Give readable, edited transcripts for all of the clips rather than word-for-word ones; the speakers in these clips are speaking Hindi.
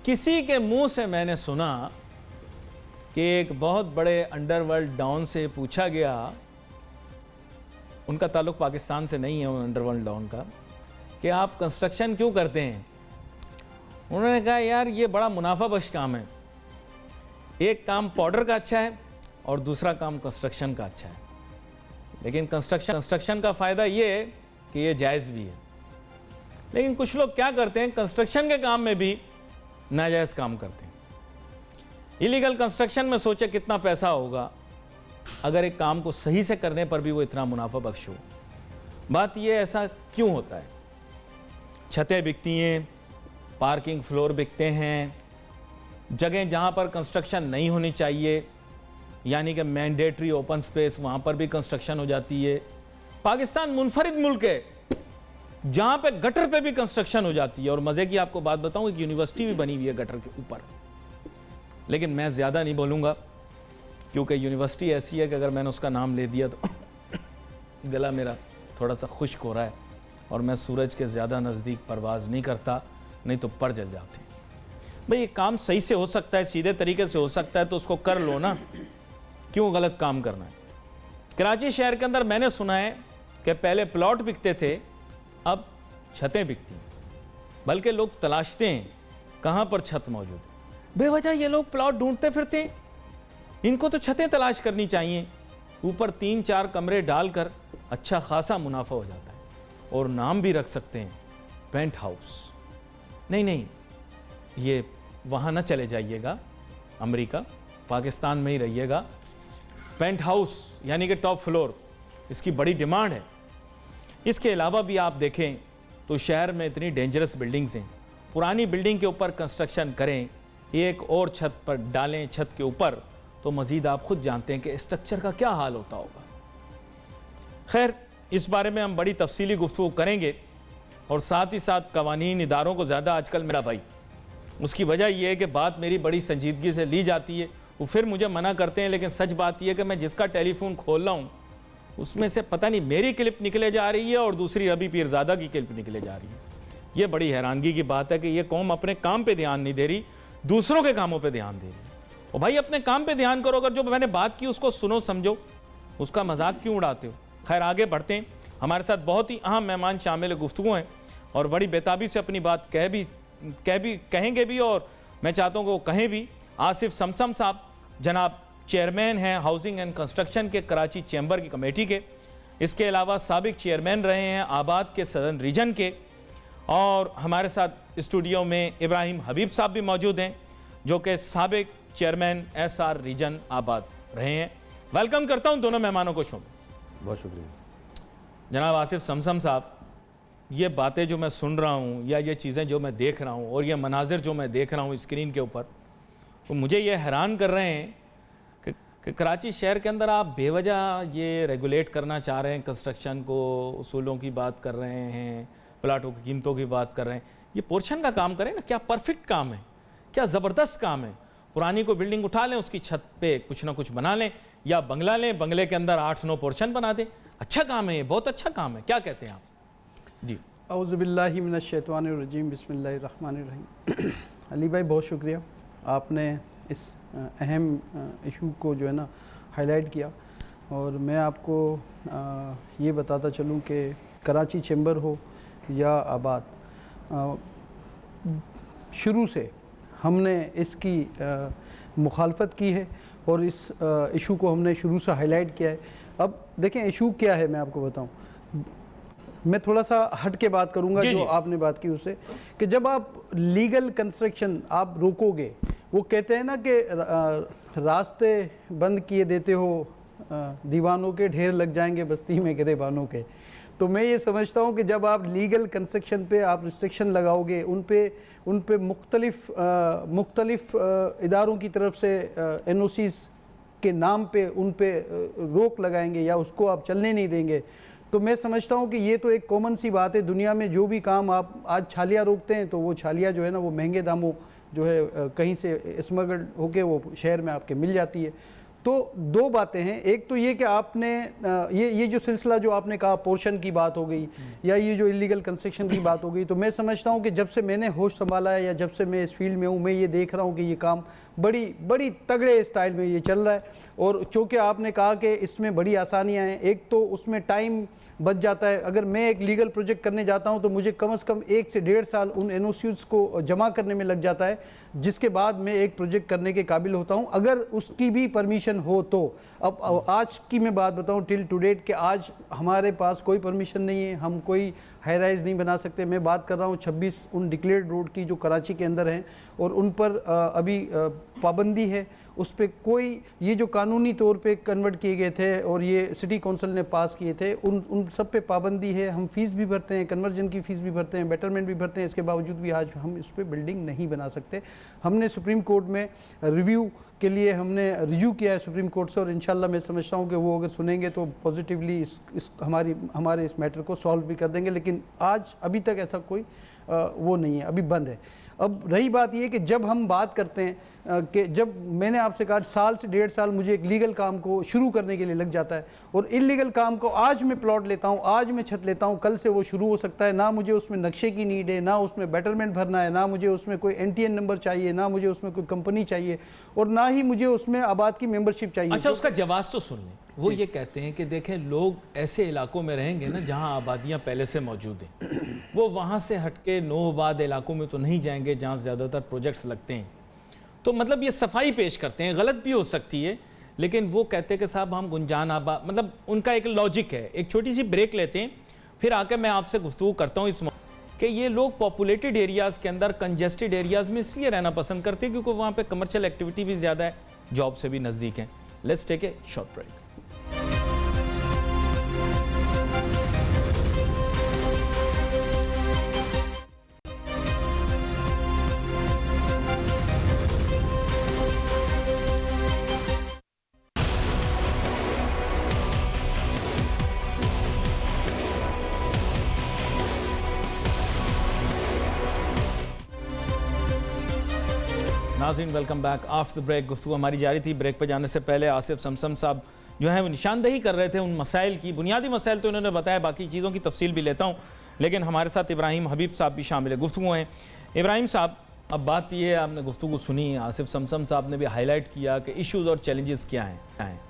किसी के मुंह से मैंने सुना कि एक बहुत बड़े अंडरवर्ल्ड डॉन से पूछा गया, उनका ताल्लुक पाकिस्तान से नहीं है उन अंडरवर्ल्ड डॉन का, कि आप कंस्ट्रक्शन क्यों करते हैं। उन्होंने कहा यार ये बड़ा मुनाफा बख्श काम है, एक काम पाउडर का अच्छा है और दूसरा काम कंस्ट्रक्शन का अच्छा है, लेकिन कंस्ट्रक्शन का फ़ायदा ये है कि ये जायज़ भी है। लेकिन कुछ लोग क्या करते हैं, कंस्ट्रक्शन के काम में भी नाजायज़ काम करते हैं। इलीगल कंस्ट्रक्शन में सोचे कितना पैसा होगा अगर एक काम को सही से करने पर भी वो इतना मुनाफा बख्श हो। बात ये ऐसा क्यों होता है? छतें बिकती हैं, पार्किंग फ्लोर बिकते हैं, जगह जहाँ पर कंस्ट्रक्शन नहीं होनी चाहिए यानी कि मैंडेटरी ओपन स्पेस, वहाँ पर भी कंस्ट्रक्शन हो जाती है। पाकिस्तान मुनफरिद मुल्क है जहाँ पे गटर पे भी कंस्ट्रक्शन हो जाती है। और मज़े की आपको बात बताऊँ, एक यूनिवर्सिटी भी बनी हुई है गटर के ऊपर, लेकिन मैं ज़्यादा नहीं बोलूँगा क्योंकि यूनिवर्सिटी ऐसी है कि अगर मैंने उसका नाम ले दिया तो गला मेरा थोड़ा सा खुश्क हो रहा है और मैं सूरज के ज़्यादा नज़दीक परवाज़ नहीं करता, नहीं तो पर जल जाते। भाई ये काम सही से हो सकता है, सीधे तरीके से हो सकता है तो उसको कर लो ना, क्यों गलत काम करना है। कराची शहर के अंदर मैंने सुना है कि पहले प्लॉट बिकते थे, अब छतें बिकती हैं, बल्कि लोग तलाशते हैं कहाँ पर छत मौजूद है। बेवजह ये लोग प्लॉट ढूंढते फिरते हैं, इनको तो छतें तलाश करनी चाहिए। ऊपर 3-4 कमरे डालकर अच्छा खासा मुनाफा हो जाता है और नाम भी रख सकते हैं पेंट हाउस। नहीं, ये वहाँ ना चले जाइएगा, अमेरिका पाकिस्तान में ही रहिएगा। पेंट हाउस यानी कि टॉप फ्लोर, इसकी बड़ी डिमांड है। इसके अलावा भी आप देखें तो शहर में इतनी डेंजरस बिल्डिंग्स हैं, पुरानी बिल्डिंग के ऊपर कंस्ट्रक्शन करें, एक और छत पर डालें छत के ऊपर, तो मज़ीद आप खुद जानते हैं कि स्ट्रक्चर का क्या हाल होता होगा। खैर, इस बारे में हम बड़ी तफसीली गुफ्तगू करेंगे और साथ ही साथ कवानीन इदारों को ज़्यादा आजकल मेरा भाई, उसकी वजह यह है कि बात मेरी बड़ी संजीदगी से ली जाती है, वो फिर मुझे मना करते हैं। लेकिन सच बात यह है कि मैं जिसका टेलीफोन खोल रहा हूँ उसमें से पता नहीं मेरी क्लिप निकले जा रही है और दूसरी रबी पीरज़ादा की क्लिप निकले जा रही है। ये बड़ी हैरानगी की बात है कि ये कौम अपने काम पे ध्यान नहीं दे रही, दूसरों के कामों पे ध्यान दे रही है। और भाई अपने काम पे ध्यान करो, अगर जो मैंने बात की उसको सुनो समझो, उसका मजाक क्यों उड़ाते हो। खैर आगे बढ़ते हैं, हमारे साथ बहुत ही अहम मेहमान शामिल गुफ्तगू हैं और बड़ी बेताबी से अपनी बात कहेंगे भी और मैं चाहता हूँ कि वो कहें भी। आसिफ समसम साहब जनाब चेयरमैन हैं हाउसिंग एंड कंस्ट्रक्शन के कराची चैम्बर की कमेटी के, इसके अलावा साबिक चेयरमैन रहे हैं आबाद के सदर्न रीजन के। और हमारे साथ स्टूडियो में इब्राहिम हबीब साहब भी मौजूद हैं जो कि साबिक चेयरमैन SR रीजन आबाद रहे हैं। वेलकम करता हूं दोनों मेहमानों को शो में। बहुत शुक्रिया जनाब आसिफ समसम साहब, ये बातें जो मैं सुन रहा हूं या ये चीज़ें जो मैं देख रहा हूं और ये मनाजिर जो मैं देख रहा हूं स्क्रीन के ऊपर, तो मुझे ये हैरान कर रहे हैं कि कराची शहर के अंदर आप बेवजह ये रेगुलेट करना चाह रहे हैं कंस्ट्रक्शन को, उसूलों की बात कर रहे हैं, प्लाटों की कीमतों की बात कर रहे हैं। ये पोर्शन का काम करें ना, क्या परफेक्ट काम है, क्या ज़बरदस्त काम है। पुरानी को बिल्डिंग उठा लें, उसकी छत पे कुछ ना कुछ बना लें या बंगला लें, बंगले के अंदर 8-9 पोर्शन बना दें। अच्छा काम है ये, बहुत अच्छा काम है। क्या कहते हैं आप? जी औज़ुबिल्लाहि मिनश्शैतानिर्रजीम, बिस्मिल्लाहिर्रहमानिर्रहीम। अली भाई बहुत शुक्रिया, आपने इस अहम इशू को जो है ना हाईलाइट किया। और मैं आपको ये बताता चलूँ कि कराची चैम्बर हो या आबाद, शुरू से हमने इसकी मुखालफत की है और इस इशू को हमने शुरू से हाईलाइट किया है। अब देखें इशू क्या है, मैं आपको बताऊं। मैं थोड़ा सा हट के बात करूंगा जो आपने बात की उससे, कि जब आप लीगल कंस्ट्रक्शन आप रोकोगे, वो कहते हैं ना कि रास्ते बंद किए देते हो दीवानों के, ढेर लग जाएंगे बस्ती में गिरेबानों के। तो मैं ये समझता हूँ कि जब आप लीगल कंस्ट्रक्शन पे आप रिस्ट्रिक्शन लगाओगे, उन पे मुख्तलिफ इदारों की तरफ से NOCs के नाम पे उन पे रोक लगाएंगे या उसको आप चलने नहीं देंगे, तो मैं समझता हूँ कि ये तो एक कॉमन सी बात है। दुनिया में जो भी काम आप आज छालियाँ रोकते हैं तो वो छालियाँ जो है ना वो महंगे दामों जो है कहीं से स्मगल होके वो शहर में आपके मिल जाती है। तो दो बातें हैं, एक तो ये कि आपने ये जो सिलसिला जो आपने कहा पोर्शन की बात हो गई या ये जो इलीगल कंस्ट्रक्शन की बात हो गई, तो मैं समझता हूँ कि जब से मैंने होश संभाला है या जब से मैं इस फील्ड में हूँ, मैं ये देख रहा हूँ कि ये काम बड़ी तगड़े स्टाइल में ये चल रहा है। और चूँकि आपने कहा कि इसमें बड़ी आसानियाँ हैं, एक तो उसमें टाइम बच जाता है। अगर मैं एक लीगल प्रोजेक्ट करने जाता हूं तो मुझे कम से कम 1 से 1.5 साल उन एनओसीज को जमा करने में लग जाता है, जिसके बाद मैं एक प्रोजेक्ट करने के काबिल होता हूं, अगर उसकी भी परमिशन हो तो। अब आज की मैं बात बताऊं टिल टू डेट कि आज हमारे पास कोई परमिशन नहीं है, हम कोई हाई राइज नहीं बना सकते। मैं बात कर रहा हूं 26 उन डिक्लेयर्ड रोड की जो कराची के अंदर हैं और उन पर अभी पाबंदी है। उस पर कोई ये जो कानूनी तौर पे कन्वर्ट किए गए थे और ये सिटी काउंसिल ने पास किए थे, उन सब पे पाबंदी है। हम फीस भी भरते हैं, कन्वर्जन की फ़ीस भी भरते हैं, बेटरमेंट भी भरते हैं, इसके बावजूद भी आज हम इस पर बिल्डिंग नहीं बना सकते। हमने सुप्रीम कोर्ट में रिव्यू के लिए हमने रिव्यू किया है सुप्रीम कोर्ट से, और इंशाल्लाह मैं समझता हूँ कि वो अगर सुनेंगे तो पॉजिटिवली हमारे इस मैटर को सॉल्व भी कर देंगे। लेकिन आज अभी तक ऐसा कोई वो नहीं है, अभी बंद है। अब रही बात ये कि जब हम बात करते हैं कि जब मैंने आपसे कहा साल से 1.5 साल मुझे एक लीगल काम को शुरू करने के लिए लग जाता है, और इलीगल काम को आज मैं प्लॉट लेता हूँ, आज मैं छत लेता हूँ, कल से वो शुरू हो सकता है। ना मुझे उसमें नक्शे की नीड है, ना उसमें बेटरमेंट भरना है, ना मुझे उसमें कोई NTN नंबर चाहिए, ना मुझे उसमें कोई कंपनी चाहिए, और ना ही मुझे उसमें आबाद की मेंबरशिप चाहिए। अच्छा, उसका जवाब तो सुन लें। वो ये कहते हैं कि देखें, लोग ऐसे इलाकों में रहेंगे ना जहां आबादियां पहले से मौजूद हैं, वो वहां से हटके नौआबाद इलाकों में तो नहीं जाएंगे जहां ज़्यादातर प्रोजेक्ट्स लगते हैं। तो मतलब ये सफाई पेश करते हैं, गलत भी हो सकती है, लेकिन वो कहते हैं कि साहब हम गुंजान आबाद, मतलब उनका एक लॉजिक है। एक छोटी सी ब्रेक लेते हैं, फिर आकर मैं आपसे गुफ्तगू करता हूँ इस कि ये लोग पॉपुलेटेड एरियाज़ के अंदर, कंजेस्टेड एरियाज़ में इसलिए रहना पसंद करते हैं क्योंकि वहाँ पे कमर्शियल एक्टिविटी भी ज़्यादा है, जॉब से भी नज़दीक है। Let's take a short break. नाज़रीन, welcome back after the break. गुफ्तगू हमारी जारी थी। ब्रेक पर जाने से पहले आसिफ समसम साहब जो है वो निशानदही कर रहे थे उन मसाइल की, बुनियादी मसाइल तो इन्होंने बताया, बाकी चीज़ों की तफसील भी लेता हूँ। लेकिन हमारे साथ इब्राहिम हबीब साहब भी शामिल है, गुफ्तगू हैं। इब्राहिम साहब, अब बात ये है, आपने गुफ्तगू सुनी, आसिफ समसम साहब ने भी हाईलाइट किया कि इशूज़ और चैलेंजेस क्या हैं।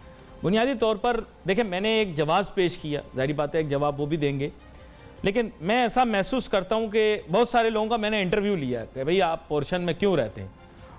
बुनियादी तौर पर देखें, मैंने एक जवाब पेश किया, ज़ाहिर बात है एक जवाब वो भी देंगे, लेकिन मैं ऐसा महसूस करता हूँ कि बहुत सारे लोगों का मैंने इंटरव्यू लिया कि भाई आप पोर्शन में क्यों रहते हैं।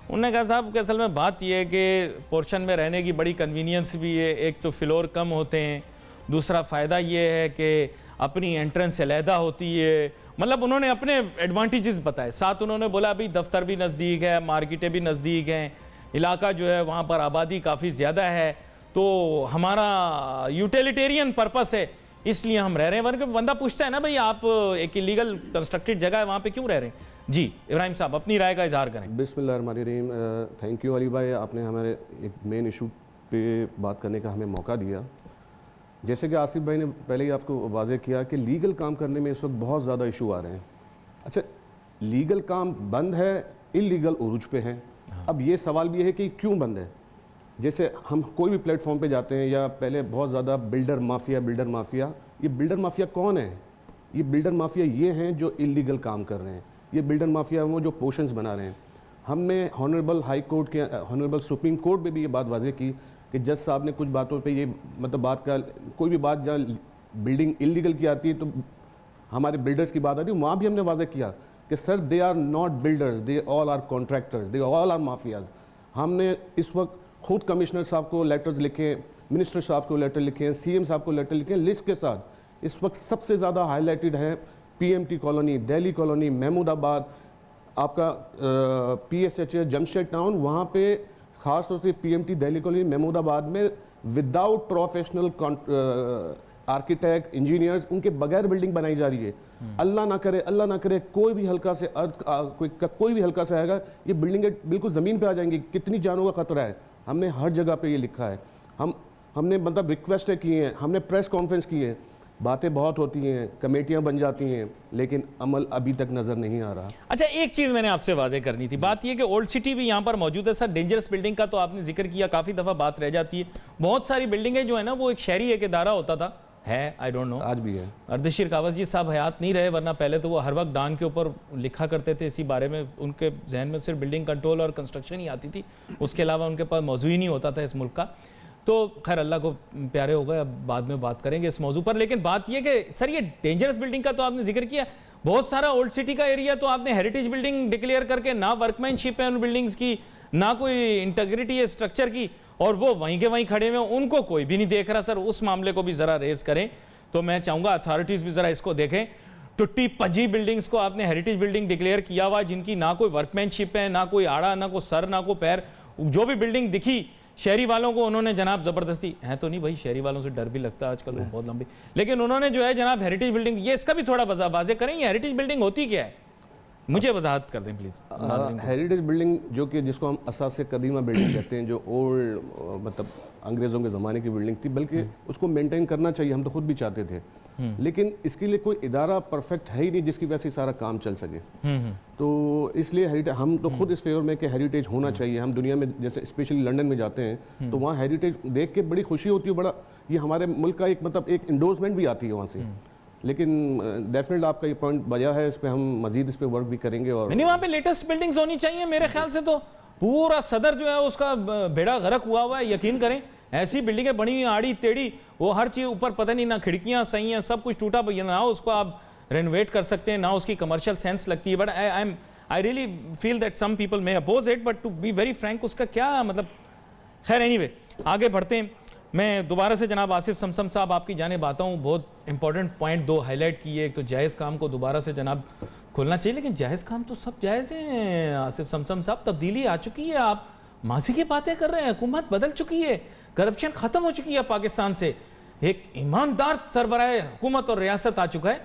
उन्होंने कहा साहब कि असल में बात यह है कि पोर्शन में रहने की बड़ी कन्वीनियंस भी है, एक तो फ्लोर कम होते हैं, दूसरा फ़ायदा ये है कि अपनी एंट्रेंस अलहदा होती है, मतलब उन्होंने अपने एडवांटेजेस बताए। साथ उन्होंने बोला अभी दफ्तर भी नज़दीक है, मार्केटें भी नज़दीक हैं, इलाका जो है वहाँ पर आबादी काफ़ी ज़्यादा है, तो हमारा यूटिलिटेरियन पर्पस है इसलिए हम रह रहे हैं। वरना बंदा पूछता है ना भाई आप एक इलीगल कंस्ट्रक्टेड जगह है वहाँ पे क्यों रह रहे हैं। जी इब्राहिम साहब, अपनी राय का इजहार करें। बिस्मिल्लाहिर्रहमानिर्रहीम। थैंक यू अली भाई, आपने हमारे एक मेन इशू पे बात करने का हमें मौका दिया। जैसे कि आसिफ भाई ने पहले ही आपको वाज़ेह किया कि लीगल काम करने में इस वक्त बहुत ज़्यादा इशू आ रहे हैं। अच्छा, लीगल काम बंद है, इलीगल उरूज पे है। अब ये सवाल भी है कि क्यों बंद है। जैसे हम कोई भी प्लेटफॉर्म पे जाते हैं, या पहले बहुत ज़्यादा बिल्डर माफिया, ये बिल्डर माफिया कौन है? ये बिल्डर माफिया ये हैं जो इलीगल काम कर रहे हैं। ये बिल्डर माफिया वो जो पोर्शंस बना रहे हैं। हमने हॉनरेबल हाई कोर्ट के, हॉनरेबल सुप्रीम कोर्ट में भी ये बात वाज़ेह की कि जज साहब ने कुछ बातों पे ये मतलब बात का, कोई भी बात जहाँ बिल्डिंग इलीगल की आती है तो हमारे बिल्डर्स की बात आती है, वहाँ भी हमने वाज़ेह किया कि sir they are not builders, they all are contractors, they all are mafias. हमने इस वक्त खुद कमिश्नर साहब को लेटर्स लिखे, मिनिस्टर साहब को लेटर लिखे, CM साहब को लेटर लिखे, लिस्ट के साथ। इस वक्त सबसे ज़्यादा हाईलाइटेड है PMT colony, Delhi colony, Mahmudabad, आपका PSH जमशेद टाउन, वहाँ पे ख़ास तौर से PMT दिल्ली कॉलोनी महमूदाबाद में विदाउट प्रोफेशनल आर्किटेक्ट, इंजीनियर्स, उनके बगैर बिल्डिंग बनाई जा रही है। अल्लाह ना करे कोई भी हल्का से कोई भी हल्का सा आएगा, ये बिल्डिंगें बिल्कुल ज़मीन पे आ जाएंगी। कितनी जानों का ख़तरा है, हमने हर जगह पे ये लिखा है। हमने मतलब रिक्वेस्ट किए हैं, हमने प्रेस कॉन्फ्रेंस की है, बातें बहुत होती हैं, कमेटियां बन जाती हैं, लेकिन अमल अभी तक नज़र नहीं आ रहा। अच्छा, एक चीज़ मैंने आपसे वाजे करनी थी, बात यह कि ओल्ड सिटी भी यहाँ पर मौजूद है सर। डेंजरस बिल्डिंग का तो आपने जिक्र किया, काफ़ी दफ़ा बात रह जाती है। बहुत सारी बिल्डिंगें जो है ना, वो एक शहरी एक इदारा होता था, है, आई डोंट नो, आज भी है। अर्देशीर कावस जी साहब हयात नहीं रहे, वरना पहले तो वो हर वक्त डान के ऊपर लिखा करते थे इसी बारे में। उनके जहन में सिर्फ बिल्डिंग कंट्रोल और कंस्ट्रक्शन ही आती थी, उसके अलावा उनके पास मौजू ही नहीं होता था इस मुल्क का। तो खैर अल्लाह को प्यारे हो गए, अब बाद में बात करेंगे इस मौजू पर। लेकिन बात यह कि सर ये डेंजरस बिल्डिंग का तो आपने जिक्र किया, बहुत सारा ओल्ड सिटी का एरिया तो आपने हेरिटेज बिल्डिंग डिक्लेयर करके, ना वर्कमैनशिप है उन बिल्डिंग्स की, ना कोई इंटीग्रिटी है स्ट्रक्चर की, और वो वहीं के वहीं खड़े हुए, उनको कोई भी नहीं देख रहा। सर उस मामले को भी ज़रा रेज करें, तो मैं चाहूँगा अथॉरिटीज़ भी ज़रा इसको देखें। टुट्टी पजी बिल्डिंग्स को आपने हेरिटेज बिल्डिंग डिक्लेयर किया हुआ, जिनकी ना कोई वर्कमैनशिप है, ना कोई आड़ा, ना कोई सर, ना कोई पैर। जो भी बिल्डिंग दिखी शहरी वालों को उन्होंने जनाब ज़बरदस्ती, है तो नहीं भाई, शहरी वालों से डर भी लगता है आजकल, वो बहुत लंबी, लेकिन उन्होंने जो है जनाब हेरिटेज बिल्डिंग, ये इसका भी थोड़ा वाजे करें, ये हेरिटेज बिल्डिंग होती क्या है, मुझे वजाहत कर दें प्लीज़। हेरिटेज बिल्डिंग जो कि जिसको हम असास कदीमा बिल्डिंग कहते हैं, जो ओल्ड मतलब अंग्रेज़ों के ज़माने की बिल्डिंग थी, बल्कि उसको मेंटेन करना चाहिए, हम तो खुद भी चाहते थे, लेकिन इसके लिए कोई इदारा परफेक्ट है ही नहीं जिसकी वजह से सारा काम चल सके। तो इसलिए हेरिटेज, हम तो खुद इस फेवर में कि हेरिटेज होना चाहिए। हम दुनिया में जैसे स्पेशली लंदन में जाते हैं तो वहाँ हेरिटेज देख के बड़ी खुशी होती है, बड़ा ये हमारे मुल्क का एक मतलब एक इंडोर्समेंट भी आती है वहाँ से। लेकिन डेफिनेटली आपका ये पॉइंट बजा है, इस पे हम मजीद इस पे वर्क भी करेंगे। और नहीं, वहाँ पे लेटेस्ट बिल्डिंग्स होनी चाहिए मेरे ख्याल से। तो पूरा सदर जो है उसका बेड़ा गर्क हुआ है, यकीन करें, ऐसी बिल्डिंगें बनी हुई आड़ी टेढ़ी, वो हर चीज़ ऊपर पता नहीं, ना खिड़कियाँ सही हैं, सब कुछ टूटा, ना उसको आप रेनोवेट कर सकते हैं, ना उसकी कमर्शियल सेंस लगती है। But I really feel that some people may oppose it, but to be very frank उसका क्या मतलब। खैर एनीवे, आगे बढ़ते हैं। मैं दोबारा से जनाब आसिफ समसम साहब आपकी जानिब आता हूँ। बहुत इंपॉर्टेंट पॉइंट दो हाईलाइट किए, एक तो जायज़ काम को दोबारा से जनाब खोलना चाहिए, लेकिन जायज़ काम तो सब जायज़ हैं आसिफ समसम साहब, तब्दीली आ चुकी है, आप माजी की बातें कर रहे हैं, हुकूमत बदल चुकी है, करप्शन ख़त्म हो चुकी है पाकिस्तान से, एक ईमानदार सरबराह हुकूमत और रियासत आ चुका है,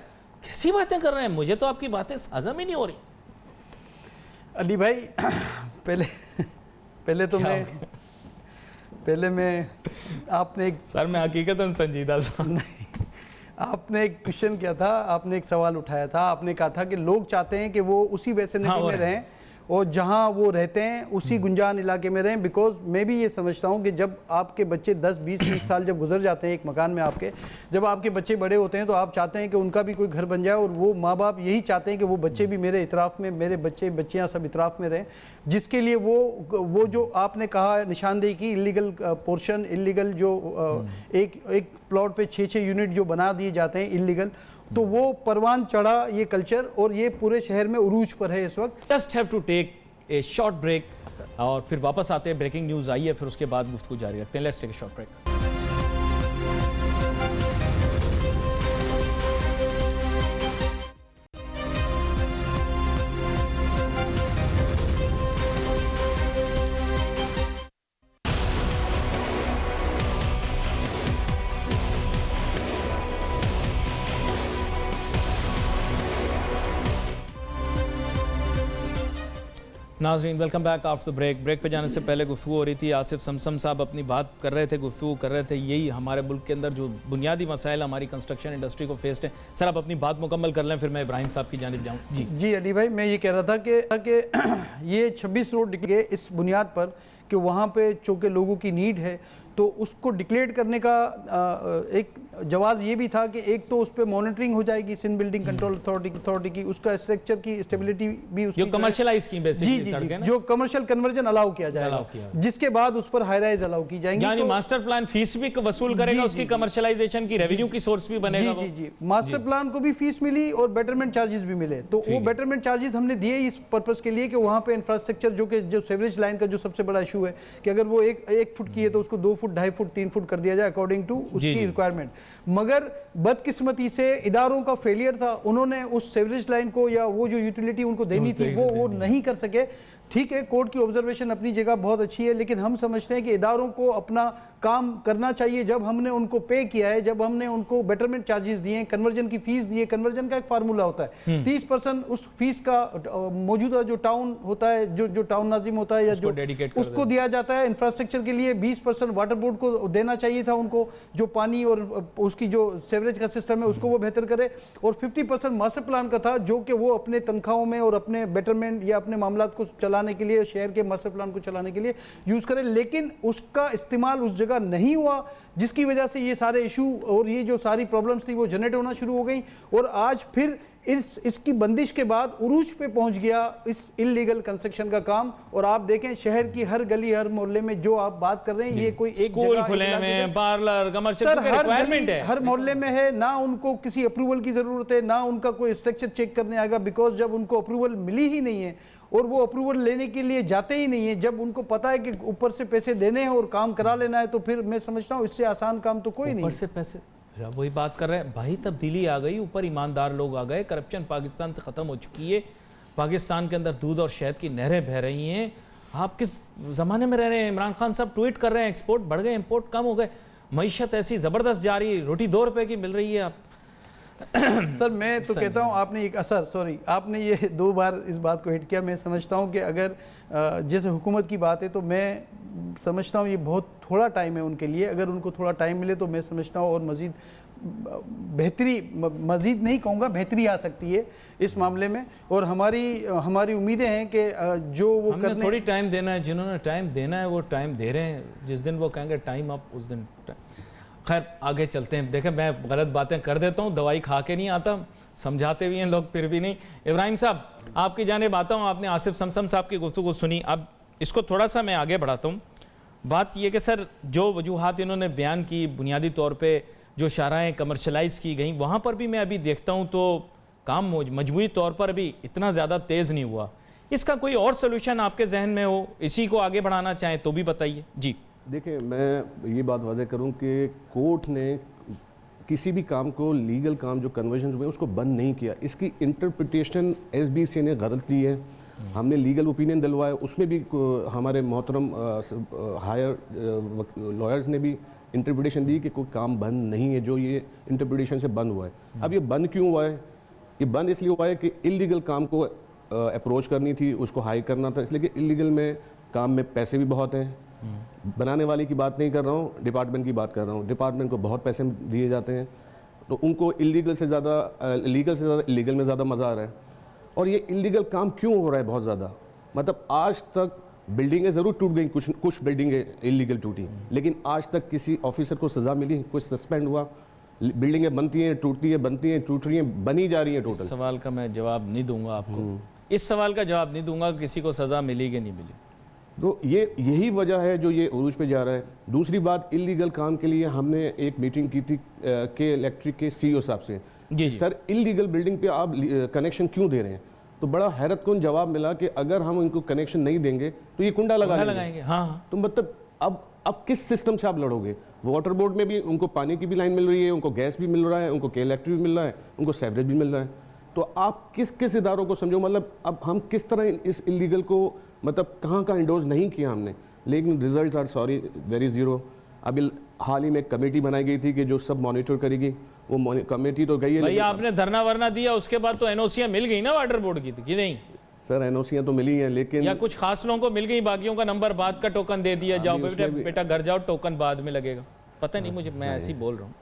कैसी बातें कर रहे हैं? मुझे तो आपकी बातें हज़म ही नहीं हो रही। अली भाई पहले मैं आपने एक सर मैं हकीकतन संजीदा था। नहीं, आपने एक क्वेश्चन किया था, आपने एक सवाल उठाया था, आपने कहा था कि लोग चाहते हैं कि वो उसी वैसेनिटी में रहें और जहां वो रहते हैं उसी गुंजान इलाके में रहें। बिकॉज मैं भी ये समझता हूं कि जब आपके बच्चे 10, 20, 30 साल जब गुजर जाते हैं एक मकान में आपके, जब आपके बच्चे बड़े होते हैं तो आप चाहते हैं कि उनका भी कोई घर बन जाए, और वो माँ बाप यही चाहते हैं कि वो बच्चे भी मेरे इतराफ़ में, मेरे बच्चे बच्चियाँ सब इतराफ़ में रहें, जिसके लिए वो जो आपने कहा निशानदेही की, इलीगल पोर्शन, इलीगल जो एक प्लॉट पे 6-6 यूनिट जो बना दिए जाते हैं इलीगल, तो वो परवान चढ़ा ये कल्चर, और ये पूरे शहर में उरूज पर है इस वक्त। Just have to take a short break और फिर वापस आते हैं। ब्रेकिंग न्यूज़ आई है, फिर उसके बाद गुफ्तगू जारी रखते हैं। Let's take a short break. नाज़रीन welcome back after the break. Break पे जाने से पहले गुफ्तगू हो रही थी, आसिफ समसम साहब अपनी बात कर रहे थे, गुफ्तगू कर रहे थे, यही हमारे मुल्क के अंदर जो बुनियादी मसाइल हमारी कंस्ट्रक्शन इंडस्ट्री को फेस्ड है। सर आप अपनी बात मुकम्मल कर लें, फिर मैं इब्राहिम साहब की जानिब जाऊँ। जी अली भाई, मैं ये कह रहा था कि ये 26 रोड गए इस बुनियाद पर कि वहाँ पे चूँकि लोगों की नीड है, तो उसको डिक्लेयर करने का एक जवाब ये भी था कि एक तो उस पर मॉनिटरिंग हो जाएगी सिंध बिल्डिंग कंट्रोल अथॉरिटी की, उसका स्ट्रक्चर की स्टेबिलिटी भी उसकी कमर्शियलाइज की बेसिकली जी जो कमर्शियल कन्वर्जन अलाउ किया जाएगा, जिसके बाद उस पर हाई राइज अलाउ की जाएंगी। यानी मास्टर प्लान फीस भी वसूल करेगा, उसकी कमर्शियलाइजेशन की रेवेन्यू की सोर्स भी बनेगा। जी मास्टर प्लान को भी फीस मिली और बेटरमेंट चार्जेस भी मिले, तो वो बेटरमेंट चार्जेस हमने दिए इस पर्पस के लिए कि वहाँ पे इंफ्रास्ट्रक्चर जो सीवरेज लाइन का जो सबसे बड़ा इशू है कि अगर वो एक फुट की है तो उसको 2 फुट, 2.5 फुट, 3 फुट कर दिया जाए अकॉर्डिंग टू उसकी रिक्वायरमेंट। मगर बदकिस्मती से इदारों का फेलियर था, उन्होंने उस सीवरेज लाइन को या वो जो यूटिलिटी उनको देनी थी वो नहीं कर सके। ठीक है, कोर्ट की ऑब्जर्वेशन अपनी जगह बहुत अच्छी है, लेकिन हम समझते हैं कि इदारों को अपना काम करना चाहिए। जब हमने उनको पे किया है, जब हमने उनको बेटरमेंट चार्जेस दिए, कन्वर्जन की फीस दी है, कन्वर्जन का एक फार्मूला होता है, 30% उस फीस का मौजूदा जो टाउन होता है, जो टाउन नाजिम होता है या जो उसको दिया जाता है इंफ्रास्ट्रक्चर के लिए। 20% वाटर बोर्ड को देना चाहिए था उनको, जो पानी और उसकी जो सेवरेज का सिस्टम है उसको वो बेहतर करे, और 50% मास्टर प्लान का था जो कि वो अपने तनख्वाहों में और अपने बेटरमेंट या अपने मामलात को चलाने के लिए, शहर के मास्टर प्लान को चलाने के लिए यूज करें। लेकिन उसका इस्तेमाल उस जगह नहीं हुआ, जिसकी वजह से ये सारे इशू और ये जो सारी प्रॉब्लम्स थी वो जनरेट होना शुरू हो गई, और आज फिर इसकी बंदिश के बाद उरूज पे पहुंच गया इस इलीगल कंस्ट्रक्शन का काम। और आप देखें शहर की हर गली हर मोहल्ले में जो आप बात कर रहे हैं, ये कोई एक स्कूल खुले हैं, पार्लर, कमर्शियल रिक्वायरमेंट है, हर मोहल्ले में है। ना उनको किसी अप्रूवल की जरूरत है, ना उनका कोई स्ट्रक्चर चेक करने आएगा, बिकॉज जब उनको अप्रूवल मिली ही नहीं है और वो अप्रूवल लेने के लिए जाते ही नहीं है, जब उनको पता है कि ऊपर से पैसे देने हैं और काम करा लेना है, तो फिर मैं समझता हूँ इससे आसान काम तो कोई नहीं। ऊपर से पैसे, वही बात कर रहे हैं भाई, तब्दीली आ गई, ऊपर ईमानदार लोग आ गए, करप्शन पाकिस्तान से ख़त्म हो चुकी है, पाकिस्तान के अंदर दूध और शहद की नहरें बह रही हैं। आप किस ज़माने में रह रहे हैं? इमरान खान साहब ट्वीट कर रहे हैं एक्सपोर्ट बढ़ गए, इंपोर्ट कम हो गए, मईशत ऐसी ज़बरदस्त जा रही है, रोटी 2 रुपए की मिल रही है। आप सर मैं तो कहता हूँ आपने एक असर आपने ये 2 बार इस बात को हिट किया। मैं समझता हूँ कि अगर जैसे हुकूमत की बात है तो मैं समझता हूँ ये बहुत थोड़ा टाइम है उनके लिए। अगर उनको थोड़ा टाइम मिले तो मैं समझता हूँ और मज़ीद बेहतरी, मज़ीद नहीं कहूँगा, बेहतरी आ सकती है इस मामले में। और हमारी उम्मीदें हैं कि जो वो करने, थोड़ी टाइम देना है, जिन्होंने टाइम देना है वो टाइम दे रहे हैं, जिस दिन वो कहेंगे टाइम अप उस दिन। खैर आगे चलते हैं। देखें मैं गलत बातें कर देता हूँ, दवाई खा के नहीं आता, समझाते भी हैं लोग फिर भी नहीं। इब्राहिम साहब आपकी जानिब आता हूँ, आपने आसिफ समसम साहब की गुफ्तगू सुनी, अब इसको थोड़ा सा मैं आगे बढ़ाता हूँ। बात यह कि सर जो वजूहात इन्होंने बयान की, बुनियादी तौर पे जो शाराएँ कमर्शलाइज़ की गई, वहाँ पर भी मैं अभी देखता हूँ तो काम मजमूई तौर पर अभी इतना ज़्यादा तेज़ नहीं हुआ। इसका कोई और सोल्यूशन आपके जहन में हो, इसी को आगे बढ़ाना चाहें तो भी बताइए जी। देखिए मैं ये बात वाज़ेह करूं कि कोर्ट ने किसी भी काम को, लीगल काम जो कन्वर्जन हुए उसको बंद नहीं किया। इसकी इंटरप्रिटेशन एसबीसी ने गलत ली है। हमने लीगल ओपिनियन दिलवाया, उसमें भी हमारे मोहतरम हायर लॉयर्स ने भी इंटरप्रिटेशन दी कि कोई काम बंद नहीं है, जो ये इंटरप्रिटेशन से बंद हुआ है। अब ये बंद क्यों हुआ है? ये बंद इसलिए हुआ है कि इलीगल काम को अप्रोच करनी थी, उसको हाई करना था, इसलिए कि इलीगल में काम में पैसे भी बहुत हैं। बनाने वाले की बात नहीं कर रहा हूँ, डिपार्टमेंट की बात कर रहा हूँ। डिपार्टमेंट को बहुत पैसे दिए जाते हैं, तो उनको इलीगल से ज़्यादा इलीगल में ज़्यादा मज़ा आ रहा है। और ये इलीगल काम क्यों हो रहा है बहुत ज़्यादा? मतलब आज तक बिल्डिंगें ज़रूर टूट गई, कुछ बिल्डिंगें इलीगल टूटी, लेकिन आज तक किसी ऑफिसर को सज़ा मिली, कुछ सस्पेंड हुआ? बिल्डिंगें बनती हैं, टूटती हैं, बनती हैं, टूट रही हैं, बनी जा रही हैं। टोटल सवाल का मैं जवाब नहीं दूंगा आपको, इस सवाल का जवाब नहीं दूंगा किसी को सज़ा मिली कि नहीं मिली। तो यही वजह है जो ये उरूज पे जा रहा है। दूसरी बात, इलीगल काम के लिए हमने एक मीटिंग की थी के इलेक्ट्रिक के सीईओ साहब से। जी। सर इलीगल बिल्डिंग पे आप कनेक्शन क्यों दे रहे हैं? तो बड़ा हैरतकुन जवाब मिला कि अगर हम इनको कनेक्शन नहीं देंगे तो ये कुंडा लगाएंगे। हाँ। तो मतलब अब किस सिस्टम से आप लड़ोगे? वाटर बोर्ड में भी उनको पानी की भी लाइन मिल रही है, उनको गैस भी मिल रहा है, उनको के इलेक्ट्रिक भी मिल रहा है, उनको सेवरेज भी मिल रहा है। तो आप किस इदारों को समझो? मतलब अब हम किस तरह इस इलीगल को, मतलब कहाँ इंडोर्स नहीं किया हमने, लेकिन results are sorry very zero. अभी हाल ही में कमेटी बनाई गई थी कि जो सब मॉनिटर करेगी, वो कमेटी तो गई है। भाई आपने धरना वरना दिया, उसके बाद तो एनओसीयां मिल गई ना वाटर बोर्ड की, कि नहीं? सर एनओसीयां तो मिली हैं, लेकिन या कुछ खास लोगों को मिल गई, बाकियों का नंबर बाद का टोकन दे दिया, जाओ बेटा घर जाओ, टोकन बाद में लगेगा। पता नहीं मुझे, मैं ऐसे ही बोल रहा हूँ।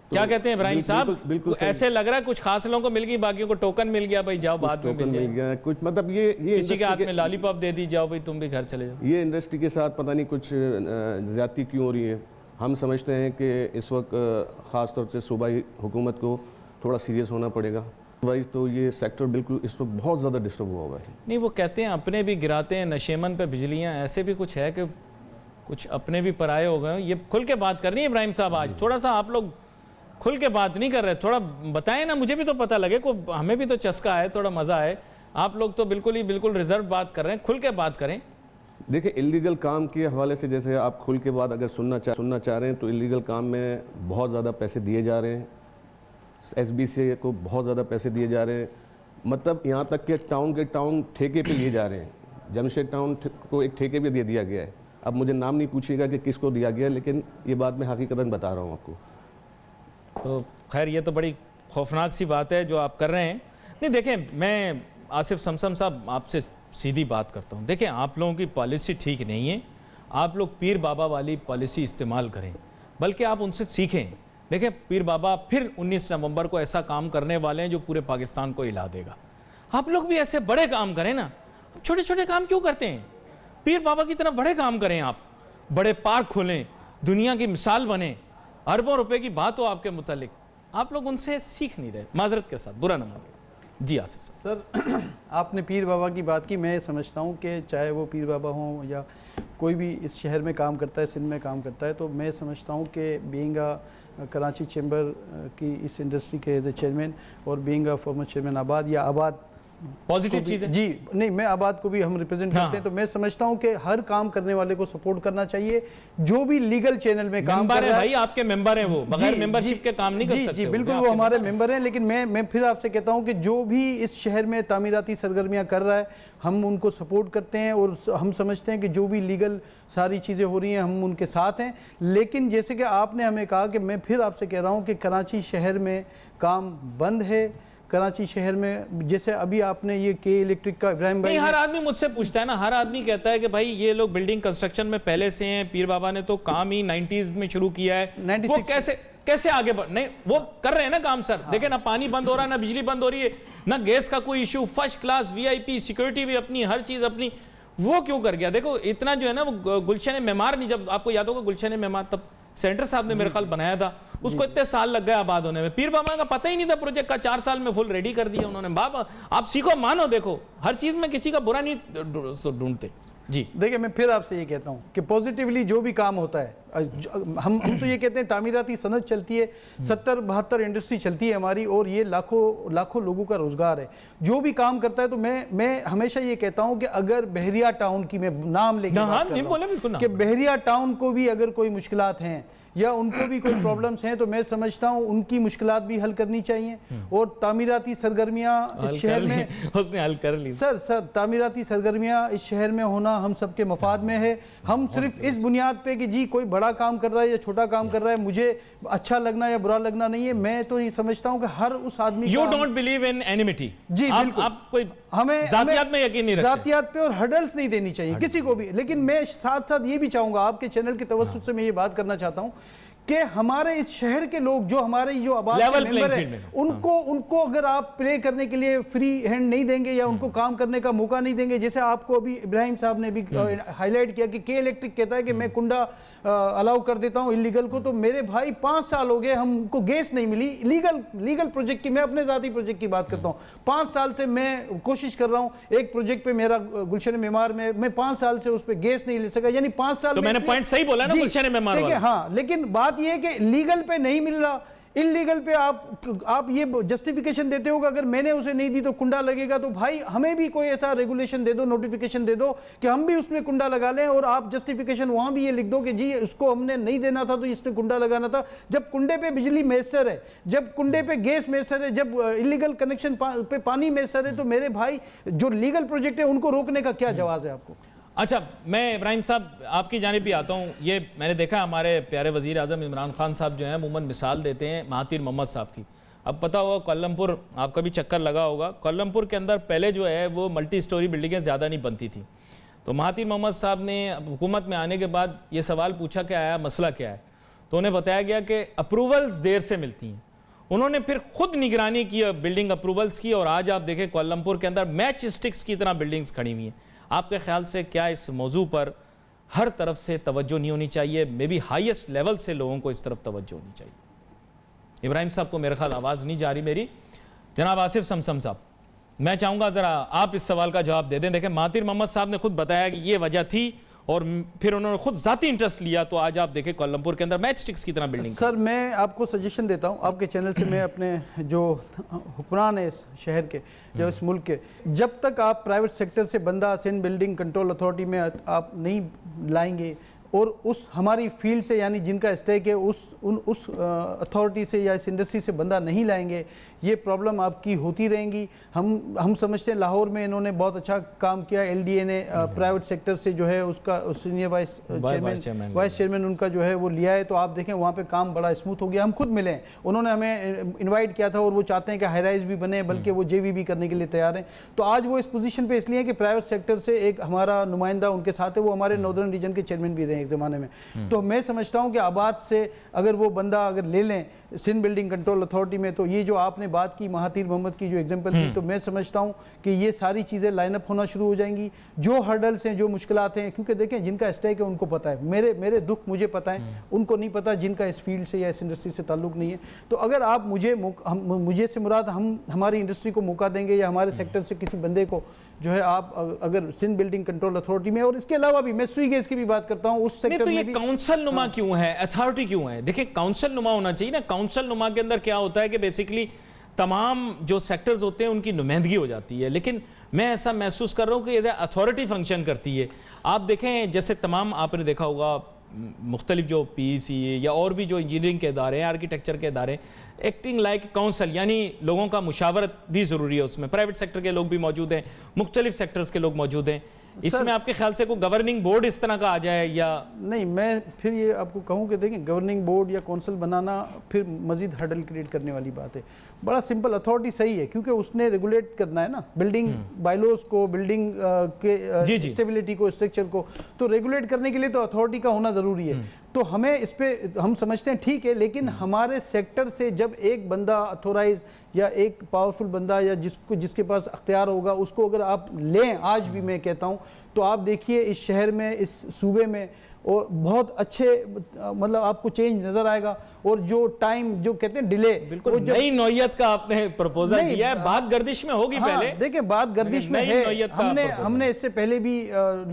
क्या कहते हैं इब्राहिम साहब? बिल्कुल ऐसे लग रहा है कुछ खास लोगों को मिल गई, बाकियों को टोकन मिल गया, भाई जाओ बाद में मिल गया कुछ। मतलब ये किसी के हाथ में लॉलीपॉप दे दी, जाओ भाई तुम भी घर चले जाओ। ये इंडस्ट्री के साथ पता नहीं कुछ ज्यादती क्यों हो रही है। हम समझते हैं कि इस वक्त ख़ास तौर से सूबाई हुकूमत को थोड़ा सीरियस होना पड़ेगा, वाइज तो ये सेक्टर बिल्कुल इस वक्त बहुत ज़्यादा डिस्टर्ब हुआ हुआ है। नहीं वो कहते हैं अपने भी गिराते हैं नशेमन पे बिजलियाँ, ऐसे भी कुछ है कि कुछ अपने भी पराये हो गए। ये खुल के बात करनी है इब्राहिम साहब, आज थोड़ा सा आप लोग खुल के बात नहीं कर रहे, थोड़ा बताएं ना, मुझे भी तो पता लगे, को हमें भी तो चस्का है, थोड़ा मज़ा है। आप लोग तो बिल्कुल रिजर्व बात कर रहे हैं, खुल के बात करें। देखिए इलीगल काम के हवाले से जैसे आप खुल के बाद अगर सुनना चाह रहे हैं तो इलीगल काम में बहुत ज़्यादा पैसे दिए जा रहे हैं, एसबीसी को बहुत ज़्यादा पैसे दिए जा रहे हैं। मतलब यहाँ तक कि टाउन ठेके पे लिए जा रहे हैं। जमशेद टाउन को एक ठेके पे दे दिया गया है। अब मुझे नाम नहीं पूछिएगा कि किसको दिया गया है, लेकिन ये बात मैं हकीकतन बता रहा हूँ आपको। तो खैर ये तो बड़ी खौफनाक सी बात है जो आप कर रहे हैं। नहीं देखें, मैं आसिफ समसम साहब आपसे सीधी बात करता हूँ। देखें, आप लोगों की पॉलिसी ठीक नहीं है। आप लोग पीर बाबा वाली पॉलिसी इस्तेमाल करें, बल्कि आप उनसे सीखें। देखें, पीर बाबा फिर 19 नवंबर को ऐसा काम करने वाले हैं जो पूरे पाकिस्तान को हिला देगा। आप लोग भी ऐसे बड़े काम करें ना, छोटे छोटे काम क्यों करते हैं? पीर बाबा की तरह बड़े काम करें, आप बड़े पार्क खोलें, दुनिया की मिसाल बने, अरबों रुपए की बात हो आपके मुतालिक। आप लोग उनसे सीख नहीं रहे, माजरत के साथ, बुरा न मानिए। जी आसिफ साहब। सर आपने पीर बाबा की बात की। मैं समझता हूँ कि चाहे वो पीर बाबा हों या कोई भी इस शहर में काम करता है, सिंध में काम करता है, तो मैं समझता हूँ कि बीइंग कराची चैम्बर की इस इंडस्ट्री के एज ए चेयरमैन और बीइंग फॉर्मर चेयरमैन आबाद या आबाद पॉजिटिव चीज़ है जी, नहीं मैं आबाद को भी हम रिप्रेजेंट करते हैं, तो मैं समझता हूं कि हर काम करने वाले को सपोर्ट करना चाहिए जो भी लीगल चैनल में काम कर रहा है। भाई आपके मेंबर हैं, वो बगैर मेंबरशिप के काम नहीं कर सकते। जी बिल्कुल, वो हमारे मेंबर हैं, लेकिन मैं फिर आपसे कहता हूं कि जो भी इस शहर में तामीराती सरगर्मियां कर रहा है, हम उनको सपोर्ट करते हैं और हम समझते हैं कि जो भी लीगल सारी चीज़ें हो रही हैं हम उनके साथ हैं। लेकिन जैसे कि आपने हमें कहा कि मैं फिर आपसे कह रहा हूँ कि कराची शहर में काम बंद है। कराची शहर में जैसे अभी आपने ये के इलेक्ट्रिक का इब्राहिम भाई, हर आदमी मुझसे पूछता है ना, हर आदमी कहता है कि भाई ये लोग बिल्डिंग कंस्ट्रक्शन में पहले से हैं, पीर बाबा ने तो काम ही 90s में शुरू किया है, वो कैसे आगे बढ़ नहीं, वो कर रहे हैं ना काम सर। हाँ। देखे ना पानी बंद हो रहा है, ना बिजली बंद हो रही है, ना गैस का कोई issue, first class VIP security भी अपनी, हर चीज अपनी। वो क्यों कर गया? देखो इतना जो है ना, वो गुलशन मेमार नहीं, जब आपको याद होगा गुलशन मेमार तब सेंटर साहब ने मेरे ख्याल बनाया था, उसको इतने साल लग गए आबाद होने में। पीर बाबा का पता ही नहीं था प्रोजेक्ट का, 4 साल में फुल रेडी कर दिया उन्होंने। बाबा आप सीखो, मानो, देखो हर चीज में किसी का बुरा नहीं ढूंढते। जी देखिए, मैं फिर आपसे ये कहता हूँ कि पॉजिटिवली जो भी काम होता है, हम तो ये कहते हैं तामीराती सनत चलती है, 70-72 इंडस्ट्री चलती है हमारी, और ये लाखों लोगों का रोजगार है जो भी काम करता है। तो मैं हमेशा ये कहता हूँ कि अगर बहरिया टाउन की मैं नाम लेके बात कर रहा हूं कि बहरिया टाउन को भी अगर कोई मुश्किलात हैं या उनको भी कोई प्रॉब्लम्स हैं, तो मैं समझता हूं उनकी मुश्किलात भी हल करनी चाहिए। और तामीराती सरगर्मियां इस शहर में उसने हल कर ली। सर तामीराती सरगर्मियां इस शहर में होना हम सबके मफाद में है। हम सिर्फ इस बुनियाद पे कि जी कोई बड़ा काम कर रहा है या छोटा काम कर रहा है, मुझे अच्छा लगना या बुरा लगना नहीं है। मैं तो ये समझता हूं कि हर उस आदमी, you don't believe in enmity. जी बिल्कुल, आप कोई हमें जातियात में यकीन नहीं रखते, जातियात पे और हर्डल्स नहीं देनी चाहिए किसी को भी। लेकिन मैं साथ साथ ये भी चाहूंगा, आपके चैनल की तवज्जुह से मैं ये बात करना चाहता हूं कि हमारे इस शहर के लोग जो हमारे जो आबाद के मेंबर हैं, उनको अगर आप प्ले करने के लिए फ्री हैंड नहीं देंगे या उनको काम करने का मौका नहीं देंगे, जैसे आपको अभी इब्राहिम साहब ने भी हाईलाइट किया कि के इलेक्ट्रिक कहता है कि मैं कुंडा अलाउ कर देता हूं इलीगल को, तो मेरे भाई 5 साल हो गए हमको गैस नहीं मिली लीगल प्रोजेक्ट की। मैं अपने जाती प्रोजेक्ट की बात करता हूं, 5 साल से मैं कोशिश कर रहा हूं एक प्रोजेक्ट पे, मेरा गुलशन मेमार में, मैं 5 साल से उस पर गैस नहीं ले सका, यानी 5 साल। तो मैंने पॉइंट सही बोला ना गुलशन मेमार वाला। हाँ, लेकिन बात ये है कि लीगल पे नहीं मिल रहा, इलीगल पे आप ये जस्टिफिकेशन देते हो कि अगर मैंने उसे नहीं दी तो कुंडा लगेगा। तो भाई हमें भी कोई ऐसा रेगुलेशन दे दो, नोटिफिकेशन दे दो कि हम भी उसमें कुंडा लगा लें, और आप जस्टिफिकेशन वहां भी ये लिख दो कि जी उसको हमने नहीं देना था तो इसने कुंडा लगाना था। जब कुंडे पे बिजली मैसर है, जब कुंडे पे गैस मैसर है, जब इलीगल कनेक्शन पे पानी मैसर है, तो मेरे भाई जो लीगल प्रोजेक्ट है उनको रोकने का क्या जवाब है आपको? अच्छा, मैं इब्राहिम साहब आपकी जानिब भी आता हूँ। ये मैंने देखा हमारे प्यारे वज़ीर आज़म इमरान खान साहब जो हैं अमूमन मिसाल देते हैं महातिर मोहम्मद साहब की। अब पता होगा कोलमपुर, आपका भी चक्कर लगा होगा, कोलमपुर के अंदर पहले जो है वो मल्टी स्टोरी बिल्डिंगें ज़्यादा नहीं बनती थी। तो महातिर मोहम्मद साहब ने हुकूमत में आने के बाद ये सवाल पूछा क्या आया, मसला क्या है, तो उन्हें बताया गया कि अप्रूवल्स देर से मिलती हैं। उन्होंने फिर खुद निगरानी की बिल्डिंग अप्रूवल्स की, और आज आप देखें कोलमपुर के अंदर मैच स्टिक्स की तरह बिल्डिंग्स खड़ी हुई हैं। आपके ख्याल से क्या इस मौजू पर हर तरफ से तवज्जो नहीं होनी चाहिए? मे बी हाईएस्ट लेवल से लोगों को इस तरफ तवज्जो होनी चाहिए। इब्राहिम साहब को मेरे ख्याल आवाज़ नहीं जा रही मेरी। जनाब आसिफ समसम साहब, मैं चाहूँगा ज़रा आप इस सवाल का जवाब दे दें। देखें, महातिर मोहम्मद साहब ने खुद बताया कि ये वजह थी, और फिर उन्होंने खुद जाती इंटरेस्ट लिया, तो आज आप देखें कोलमपुर के अंदर मैच स्टिक्स की तरह बिल्डिंग। सर मैं आपको सजेशन देता हूं, आपके चैनल से मैं अपने जो हुक्मरान है इस शहर के, जो इस मुल्क के, जब तक आप प्राइवेट सेक्टर से बंदा सिंध बिल्डिंग कंट्रोल अथॉरिटी में आप नहीं लाएंगे, और उस हमारी फील्ड से यानी जिनका स्टेक है उस अथॉरिटी से या इस इंडस्ट्री से बंदा नहीं लाएंगे, ये प्रॉब्लम आपकी होती रहेंगी। हम समझते हैं लाहौर में इन्होंने बहुत अच्छा काम किया, एलडीए ने प्राइवेट सेक्टर से जो है उसका सीनियर वाइस चेयरमैन उनका जो है वो लिया है, तो आप देखें वहाँ पे काम बड़ा स्मूथ हो गया। हम खुद मिले हैं, उन्होंने हमें इन्वाइट किया था और वो चाहते हैं कि हाई राइज भी बने, बल्कि वो जेवी भी करने के लिए तैयार हैं। तो आज वो इस पोजीशन पे इसलिए कि प्राइवेट सेक्टर से एक हमारा नुमाइंदा उनके साथ है, वो हमारे नॉर्दर्न रीजन के चेयरमैन भी रहे एक ज़माने में। तो मैं समझता हूँ कि आबाद से अगर वो बंदा अगर ले लें सिंध बिल्डिंग कंट्रोल अथॉरिटी में, तो ये जो आपने बात की महातीर मोहम्मद की जो एग्जांपल दी, तो मैं समझता हूँ कि ये सारी चीज़ें लाइनअप होना शुरू हो जाएंगी। जो हर्डल्स हैं, जो मुश्किलात हैं, क्योंकि देखें जिनका स्टेक है उनको पता है, मेरे दुख मुझे पता है, उनको नहीं पता जिनका इस फील्ड से या इस इंडस्ट्री से ताल्लुक नहीं है। तो अगर आप मुझे से मुराद हम हमारी इंडस्ट्री को मौका देंगे या हमारे सेक्टर से किसी बंदे को जो है आप अगर सिंध बिल्डिंग कंट्रोल अथॉरिटी में, और इसके अलावा भी मैं सुई गैस की भी बात करता हूँ उस सेक्टर तो में ये भी। काउंसिल नुमा क्यों है, अथॉरिटी क्यों है? देखिए काउंसिल नुमा होना चाहिए ना। काउंसिल नुमा के अंदर क्या होता है कि बेसिकली तमाम जो सेक्टर्स होते हैं उनकी नुमाइंदगी हो जाती है, लेकिन मैं ऐसा महसूस कर रहा हूँ कि एज ए अथॉरिटी फंक्शन करती है। आप देखें जैसे तमाम आपने देखा होगा मुख्तलिफ जो PEC या और भी जो इंजीनियरिंग के इदारे हैं, आर्किटेक्चर के इदारे, एक्टिंग लाइक काउंसिल, यानी लोगों का मुशावरत भी ज़रूरी है उसमें। प्राइवेट सेक्टर के लोग भी मौजूद हैं, मुख्तलिफ सेक्टर्स के लोग मौजूद हैं। इसमें आपके ख्याल से कोई गवर्निंग बोर्ड इस तरह का आ जाए या नहीं? मैं फिर ये आपको कहूँ कि देखें गवर्निंग बोर्ड या काउंसिल बनाना फिर मजीद हर्डल क्रिएट करने वाली बात है। बड़ा सिंपल, अथॉरिटी सही है क्योंकि उसने रेगुलेट करना है ना बिल्डिंग बायलॉज को, बिल्डिंग के स्टेबिलिटी को, स्ट्रक्चर को, तो रेगुलेट करने के लिए तो अथॉरिटी का होना ज़रूरी है। तो हमें इस पे हम समझते हैं ठीक है, लेकिन हमारे सेक्टर से जब एक बंदा अथोराइज या एक पावरफुल बंदा या जिसके पास अख्तियार होगा उसको अगर आप लें, आज भी मैं कहता हूं, तो आप देखिए इस शहर में, इस सूबे में और बहुत अच्छे मतलब आपको चेंज नजर आएगा। और जो टाइम जो कहते हैं डिले, बिल्कुल नई नौयत का आपने प्रपोजल दिया है। बात गर्दिश में होगी पहले, देखिए बात गर्दिश में है। हमने इससे पहले भी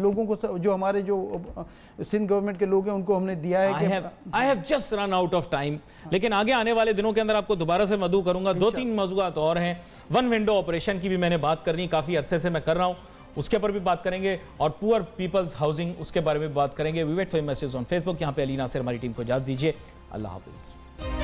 लोगों को, जो हमारे जो सिंध गवर्नमेंट के लोग हैं उनको हमने दिया है कि I have just run out of time, लेकिन आगे आने वाले दिनों के अंदर आपको दोबारा से मदऊ करूंगा। 2-3 मौज़ूआत और हैं। वन विंडो ऑपरेशन की भी मैंने बात करनी, काफ़ी अरसे से मैं कर रहा हूँ, उसके ऊपर भी बात करेंगे, और पुअर पीपल्स हाउसिंग उसके बारे में बात करेंगे। We wait for message on Facebook. यहाँ पे अली नासिर हमारी टीम को इजाज़त दीजिए। अल्लाह हाफिज़।